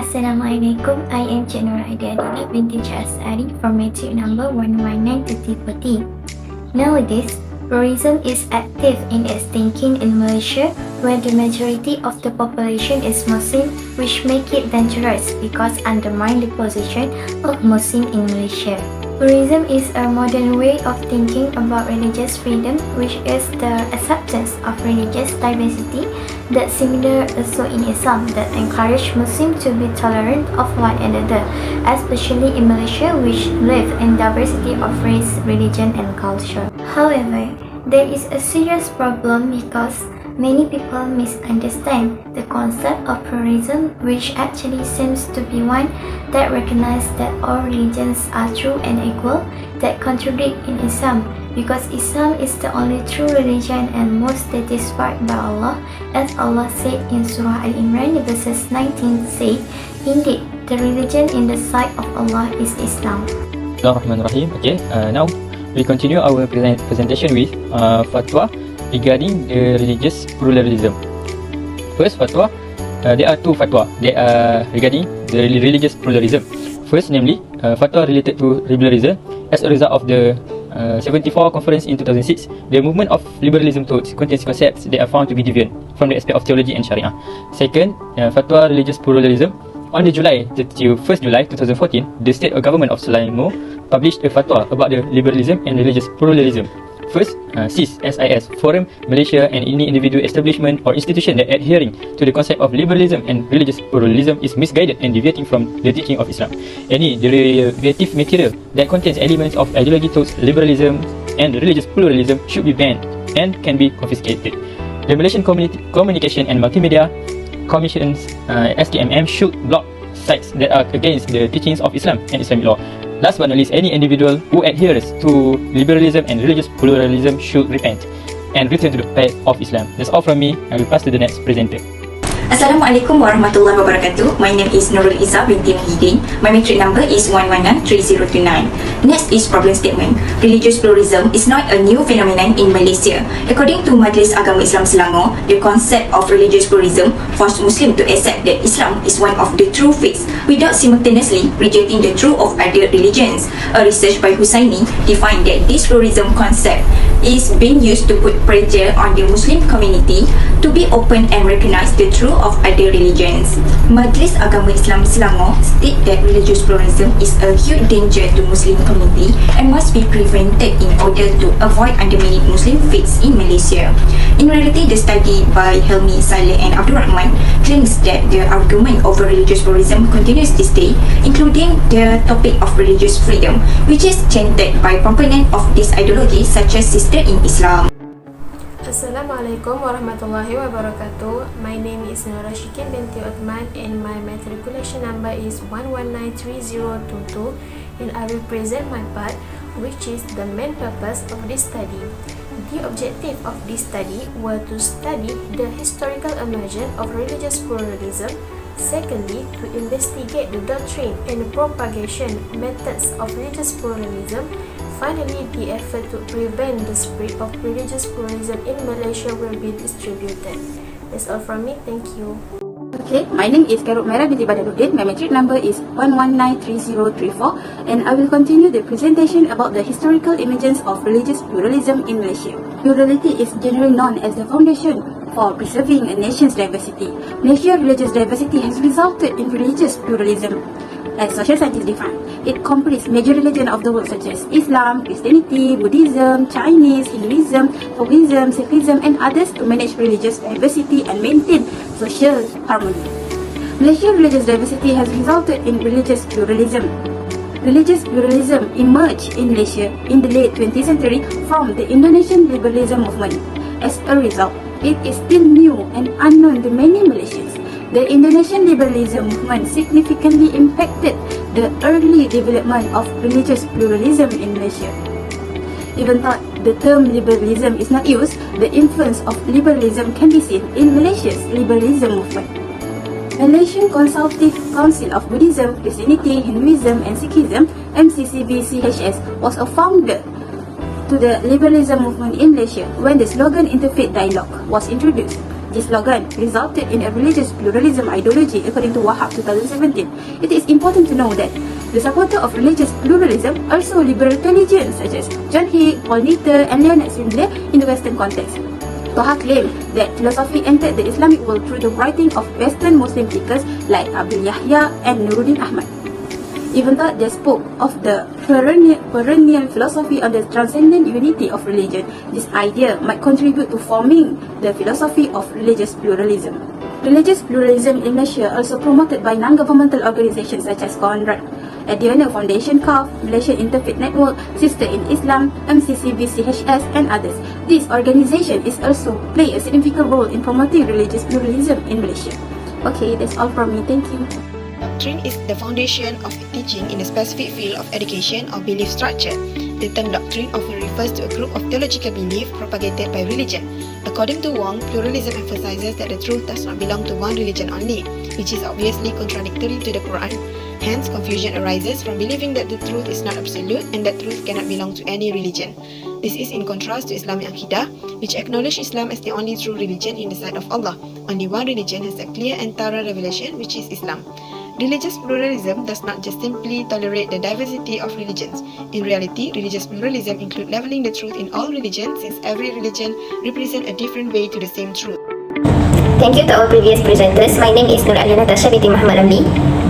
Assalamualaikum, I am Cik Nur Adiadina binti Cik Asari from matric number 119-3040. Nowadays, pluralism is active in its thinking in Malaysia, where the majority of the population is Muslim, which make it dangerous because undermine the position of Muslim in Malaysia. Pluralism is a modern way of thinking about religious freedom, which is the acceptance of religious diversity that's similar also in Islam, that encourage Muslims to be tolerant of one another, especially in Malaysia, which live in diversity of race, religion and culture. However, there is a serious problem because many people misunderstand the concept of pluralism, which actually seems to be one that recognizes that all religions are true and equal, that contradict in Islam, because Islam is the only true religion and most satisfied by Allah, as Allah said in Surah Al-Imran verses 19 say, indeed, the religion in the sight of Allah is Islam. Bismillahirrahmanirrahim. Okay, now we continue our presentation with fatwa regarding the religious pluralism. First fatwa, there are two fatwa that are regarding the religious pluralism. First, namely, fatwa related to liberalism as a result of the 74 conference in 2006. The movement of liberalism contains concepts that are found to be deviant from the aspect of theology and Sharia. Second, fatwa religious pluralism. On the July 1st July 2014, the state government of Selangor published a fatwa about the liberalism and religious pluralism. First, SIS, Forum Malaysia, and any individual establishment or institution that adhering to the concept of liberalism and religious pluralism is misguided and deviating from the teaching of Islam. Any derivative material that contains elements of ideology towards liberalism and religious pluralism should be banned and can be confiscated. The Malaysian Communication and Multimedia Commission's SKMM should block sites that are against the teachings of Islam and Islamic law. Last but not least, any individual who adheres to liberalism and religious pluralism should repent and return to the path of Islam. That's all from me. I will pass to the next presenter. Assalamualaikum warahmatullahi wabarakatuh. My name is Nurul Izzah binti Muhyiddin. My matric number is 1193029. Next is problem statement. Religious pluralism is not a new phenomenon in Malaysia. According to Majlis Agama Islam Selangor, the concept of religious pluralism forced Muslims to accept that Islam is one of the true faiths without simultaneously rejecting the truth of other religions. A research by Hussaini defined that this pluralism concept is being used to put pressure on the Muslim community to be open and recognize the truth of other religions. Majlis Agama Islam Selangor state that religious pluralism is a huge danger to Muslim community and must be prevented in order to avoid undermining Muslim faiths in Malaysia. In reality, the study by Helmi, Saleh and Abdul Rahman claims that the argument over religious pluralism continues this day, including the topic of religious freedom, which is chanted by proponents of this ideology such as Sister in Islam. Assalamualaikum warahmatullahi wabarakatuh. My name is Nura Shikin binti Uthman and my matriculation number is 1193022, and I will present my part, which is the main purpose of this study. The objective of this study were to study the historical emergence of religious pluralism. Secondly, to investigate the doctrine and propagation methods of religious pluralism. Finally, the effort to prevent the spread of religious pluralism in Malaysia will be distributed. That's all from me. Thank you. Okay, my name is Karut Merah binti Badaruddin. My matric number is 1193034, and I will continue the presentation about the historical emergence of religious pluralism in Malaysia. Plurality is generally known as the foundation for preserving a nation's diversity. Malaysia's religious diversity has resulted in religious pluralism. As social scientists define, it comprises major religions of the world such as Islam, Christianity, Buddhism, Chinese, Hinduism, Taoism, Sikhism and others to manage religious diversity and maintain social harmony. Malaysia's religious diversity has resulted in religious pluralism. Religious pluralism emerged in Malaysia in the late 20th century from the Indonesian liberalism movement. As a result, it is still new and unknown to many Malaysians. The Indonesian liberalism movement significantly impacted the early development of religious pluralism in Malaysia. Even though the term liberalism is not used, the influence of liberalism can be seen in Malaysia's liberalism movement. Malaysian Consultative Council of Buddhism, Christianity, Hinduism and Sikhism, MCCB-CHS, was a founder to the liberalism movement in Malaysia when the slogan Interfaith Dialogue was introduced. This slogan resulted in a religious pluralism ideology according to Wahab 2017. It is important to know that the supporter of religious pluralism also liberal theologians such as John Hick, Paul Nitter, and Leonard Swindler in the Western context. Toha claimed that philosophy entered the Islamic world through the writing of Western Muslim thinkers like Abdul Yahya and Nuruddin Ahmad. Even though they spoke of the perennial philosophy on the transcendent unity of religion, this idea might contribute to forming the philosophy of religious pluralism. Religious pluralism in Malaysia also promoted by non-governmental organizations such as Conrad Adiana Foundation, CAF, Malaysian Interfaith Network, Sister in Islam, MCCBCHS, and others. This organization is also play a significant role in promoting religious pluralism in Malaysia. Okay, that's all from me. Thank you. Doctrine is the foundation of teaching in a specific field of education or belief structure. The term doctrine often refers to a group of theological belief propagated by religion. According to Wong, pluralism emphasizes that the truth does not belong to one religion only, which is obviously contradictory to the Quran. Hence, confusion arises from believing that the truth is not absolute and that truth cannot belong to any religion. This is in contrast to Islamic Akidah, which acknowledges Islam as the only true religion in the sight of Allah. Only one religion has a clear and thorough revelation, which is Islam. Religious pluralism does not just simply tolerate the diversity of religions. In reality, religious pluralism includes leveling the truth in all religions, since every religion represents a different way to the same truth. Thank you to our previous presenters. My name is Nur Ali Natasha binti Muhammad Ramli.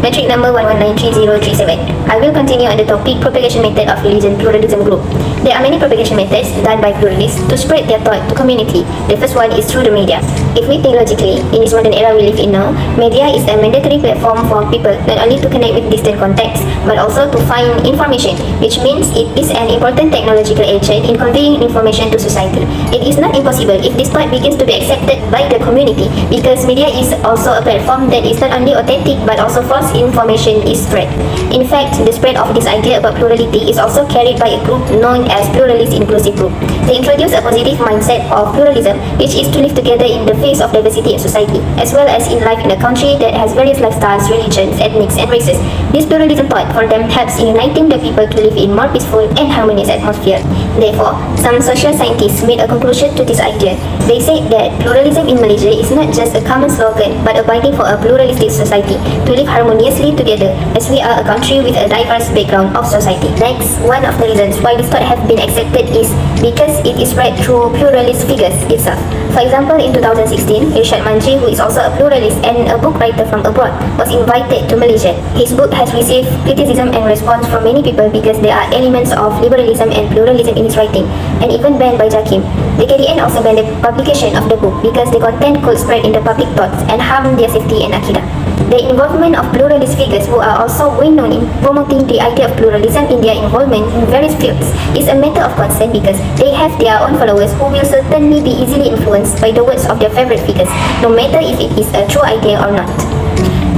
Metric number 1193037. I will continue on the topic propagation method of religion pluralism group. There are many propagation methods done by pluralists to spread their thought to community. The first one is through the media. If we think logically, in this modern era we live in now, media is a mandatory platform for people not only to connect with distant contacts, but also to find information, which means it is an important technological agent in conveying information to society. It is not impossible if this thought begins to be accepted by the community, because media is also a platform that is not only authentic but also false information is spread. In fact, the spread of this idea about plurality is also carried by a group known as Pluralist Inclusive Group. They introduce a positive mindset of pluralism, which is to live together in the face of diversity in society, as well as in life in a country that has various lifestyles, religions, ethnics, and races. This pluralism thought for them helps in uniting the people to live in more peaceful and harmonious atmosphere. Therefore, some social scientists made a conclusion to this idea. They said that pluralism in Malaysia is not just a common slogan, but a binding for a pluralistic society to live harmoniously together, as we are a country with a diverse background of society. Next, one of the reasons why this thought have been accepted is because it is spread through pluralist figures itself. For example, in 2016, Irshad Manji, who is also a pluralist and a book writer from abroad, was invited to Malaysia. His book has received criticism and response from many people because there are elements of liberalism and pluralism in his writing, and even banned by JAKIM. The KDN also banned the publication of the book because the content could spread in the public thoughts and harm their safety and Akidah. The involvement of pluralist figures who are also well known in promoting the idea of pluralism in their involvement in various fields is a matter of concern because they have their own followers who will certainly be easily influenced by the words of their favorite figures, no matter if it is a true idea or not.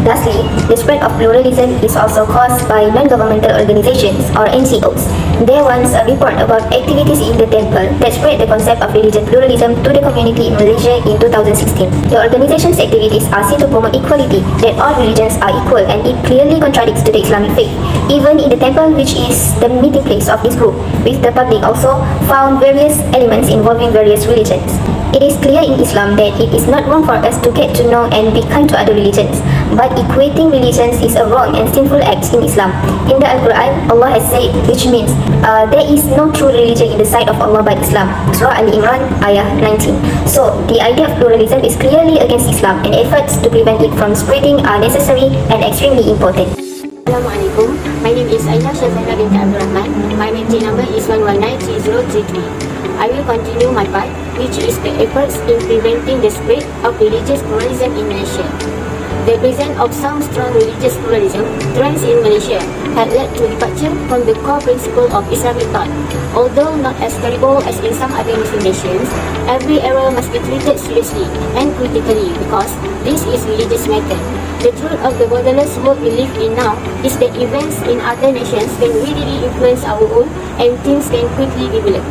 Lastly, the spread of pluralism is also caused by non-governmental organizations or NGOs. There was a report about activities in the temple that spread the concept of religious pluralism to the community in Malaysia in 2016. The organization's activities are seen to promote equality, that all religions are equal, and it clearly contradicts to the Islamic faith. Even in the temple, which is the meeting place of this group, with the public also found various elements involving various religions. It is clear in Islam that it is not wrong for us to get to know and be kind to other religions, but equating religions is a wrong and sinful act in Islam. In the Al-Quran, Allah has said, which means there is no true religion in the sight of Allah but Islam. Surah Al-Imran, ayah 19. So, the idea of pluralism is clearly against Islam, and efforts to prevent it from spreading are necessary and extremely important. Assalamualaikum. My name is Aina Shazana binti Abdul Rahman. My metric number is 1193033. I will continue my part, which is the efforts in preventing the spread of religious pluralism in Malaysia. The presence of some strong religious pluralism trends in Malaysia had led to departure from the core principle of Islamic thought. Although not as terrible as in some other Muslim nations, every error must be treated seriously and critically because this is religious matter. The truth of the borderless world we live in now is that events in other nations can really influence our own and things can quickly develop.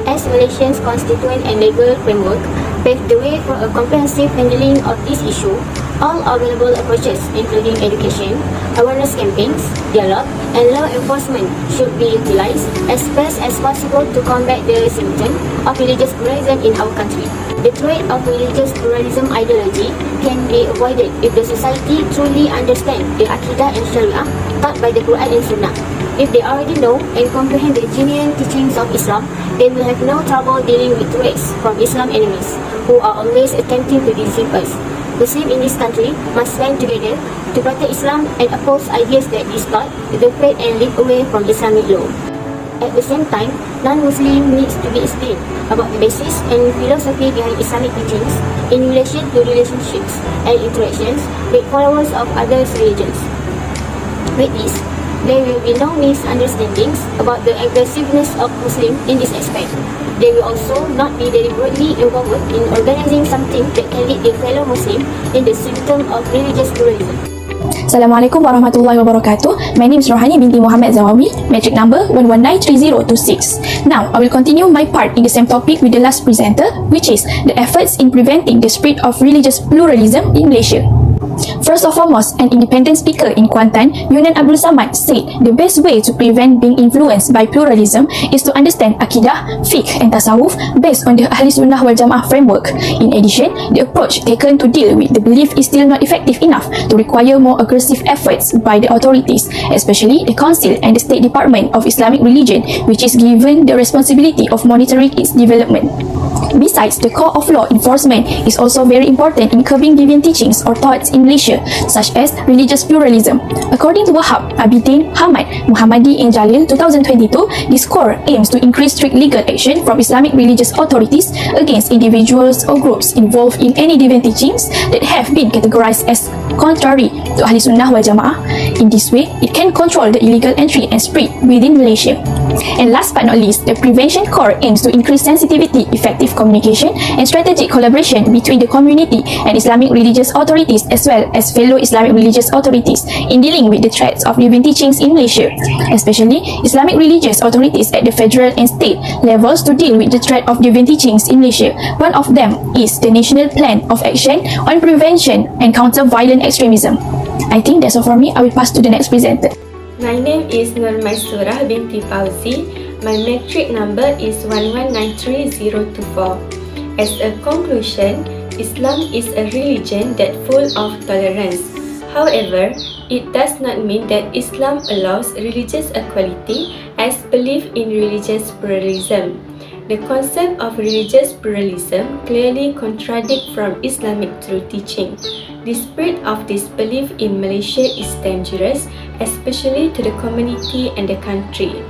As Malaysia's constituent and legal framework paved the way for a comprehensive handling of this issue, all available approaches, including education, awareness campaigns, dialogue, and law enforcement should be utilized as best as possible to combat the symptom of religious pluralism in our country. The threat of religious pluralism ideology can be avoided if the society truly understands the Akidah and Sharia taught by the Quran and Sunnah. If they already know and comprehend the genuine teachings of Islam, they will have no trouble dealing with threats from Islam enemies, who are always attempting to deceive us. Muslims in this country must stand together to protect Islam and oppose ideas that distort, deflate and lead away from Islamic law. At the same time, non-Muslim needs to be explained about the basis and philosophy behind Islamic teachings in relation to relationships and interactions with followers of other religions. With this, there will be no misunderstandings about the aggressiveness of Muslims in this aspect. They will also not be deliberately involved in organizing something that can lead their fellow Muslim in the symptom of religious pluralism. Assalamualaikum warahmatullahi wabarakatuh. My name is Rohani binti Muhammad Zawawi, metric number 1193026. Now, I will continue my part in the same topic with the last presenter, which is the efforts in preventing the spread of religious pluralism in Malaysia. First and foremost, an independent speaker in Kuantan, Yunan Abdul Samad, said the best way to prevent being influenced by pluralism is to understand Akidah, Fiqh and Tasawwuf based on the Ahli Sunnah wal Jama'ah framework. In addition, the approach taken to deal with the belief is still not effective enough to require more aggressive efforts by the authorities, especially the Council and the State Department of Islamic Religion, which is given the responsibility of monitoring its development. Besides, the core of law enforcement is also very important in curbing deviant teachings or thoughts in Malaysia, such as religious pluralism. According to Wahab, Abidin, Hamad, Muhammadi and Jalil 2022, this core aims to increase strict legal action from Islamic religious authorities against individuals or groups involved in any deviant teachings that have been categorized as contrary to Ahli Sunnah wal Jama'ah. In this way, it can control the illegal entry and spread within Malaysia. And last but not least, the prevention core aims to increase sensitivity, effective communication and strategic collaboration between the community and Islamic religious authorities as well as fellow Islamic religious authorities in dealing with the threats of deviant teachings in Malaysia, especially Islamic religious authorities at the federal and state levels to deal with the threat of deviant teachings in Malaysia. One of them is the National Plan of Action on Prevention and Counter Violent Extremism. I think that's all from me. I will pass to the next presenter. My name is Nur Maisurah binti Fauzi. My metric number is 1193024. As a conclusion, Islam is a religion that full of tolerance. However, it does not mean that Islam allows religious equality as belief in religious pluralism. The concept of religious pluralism clearly contradicts from Islamic true teaching. The spread of this belief in Malaysia is dangerous, especially to the community and the country.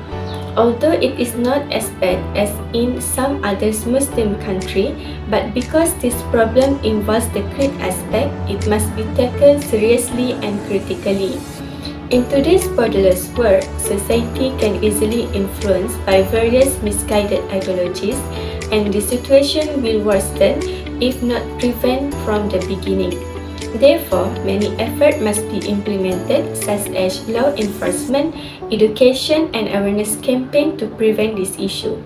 Although it is not as bad as in some other Muslim country, but because this problem involves the creed aspect, it must be taken seriously and critically. In today's borderless world, society can easily influenced by various misguided ideologies, and the situation will worsen if not prevented from the beginning. Therefore, many efforts must be implemented, such as law enforcement, education and awareness campaign to prevent this issue.